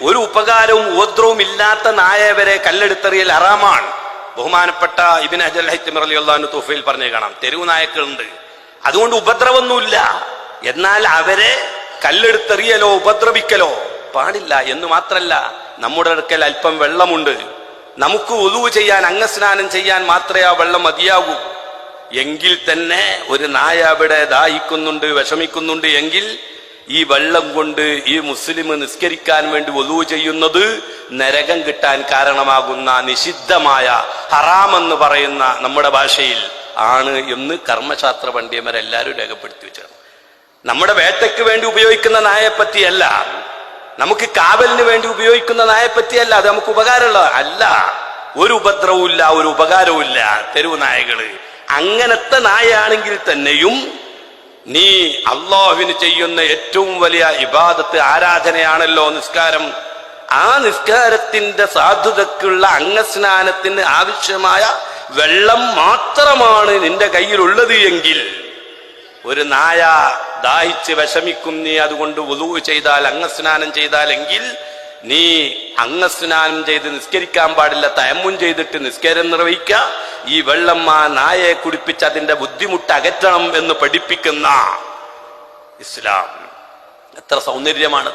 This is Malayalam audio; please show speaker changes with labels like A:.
A: ഒരു ഉപകാരവും ഉപദ്രവവും ഇല്ലാത്ത നായ വരെ കല്ലെടുത്തെറിയൽ ഹറാമാണ്. ബഹുമാനപ്പെട്ട ഇബ്നു ഹജർ അൽ-ഹൈതമി റളിയല്ലാഹു അൻഹു തൗഫീൽ പറഞ്ഞു കാണാം, തെരുവ് നായക്കളുണ്ട്, അതുകൊണ്ട് ഉപദ്രവമൊന്നുമില്ല, എന്നാൽ അവരെ കല്ലെടുത്തെറിയലോ ഉപദ്രവിക്കലോ പാടില്ല. എന്ന് മാത്രല്ല, നമ്മുടെ അടുക്കൽ അല്പം വെള്ളമുണ്ട്, നമുക്ക് വുളൂ ചെയ്യാൻ, അംഗസ്നാനം ചെയ്യാൻ മാത്രമേ ആ വെള്ളം മതിയാകൂ. എങ്കിൽ തന്നെ ഒരു നായ അവിടെ ദാഹിക്കുന്നുണ്ട്, വിഷമിക്കുന്നുണ്ട് എങ്കിൽ ഈ വെള്ളം കൊണ്ട് ഈ മുസ്ലിം നിസ്കരിക്കാൻ വേണ്ടി വുളൂ ചെയ്യുന്നത് നരകം കിട്ടാൻ കാരണമാകുന്ന നിഷിദ്ധമായ ഹറാമെന്ന് പറയുന്ന നമ്മുടെ ഭാഷയിൽ ആണ് എന്ന് കർമ്മശാസ്ത്ര പണ്ഡിതന്മാരെല്ലാവരും രേഖപ്പെടുത്തി വെച്ചാണ്. നമ്മുടെ വേട്ടയ്ക്ക് വേണ്ടി ഉപയോഗിക്കുന്ന നായപ്പറ്റിയല്ല, നമുക്ക് കാവലിന് വേണ്ടി ഉപയോഗിക്കുന്ന നായപ്പറ്റിയല്ല, അത് നമുക്ക് ഉപകാരമുള്ള അല്ല. ഒരു ഉപദ്രവവും ഇല്ല, ഒരു ഉപകാരവും ഇല്ല തെരുവ് നായകള്. അങ്ങനത്തെ നായയാണെങ്കിൽ തന്നെയും നീ അള്ളാഹുവിന് ചെയ്യുന്ന ഏറ്റവും വലിയ ഇബാദത്ത്, ആരാധനയാണല്ലോ നിസ്കാരം. ആ നിസ്കാരത്തിന്റെ സാധുതക്കുള്ള അംഗസ്നാനത്തിന് ആവശ്യമായ വെള്ളം മാത്രമാണ് നിന്റെ കയ്യിലുള്ളത് എങ്കിൽ, ഒരു നായ ദാഹിച്ച് വിഷമിക്കും, നീ അതുകൊണ്ട് വുളൂ ചെയ്താൽ, അംഗസ്നാനം ചെയ്താലെങ്കിൽ നീ അംഗസ്നാനം ചെയ്ത് നിസ്കരിക്കാൻ പാടില്ല, തയമ്മും ചെയ്തിട്ട് നിസ്കാരം നിർവഹിക്കുക. ഈ വെള്ളം ആ നായയെ കുടിപ്പിച്ച് അതിന്റെ ബുദ്ധിമുട്ട് അകറ്റണം എന്ന് പഠിപ്പിക്കുന്ന ഇസ്ലാം എത്ര സൗന്ദര്യമാണ്.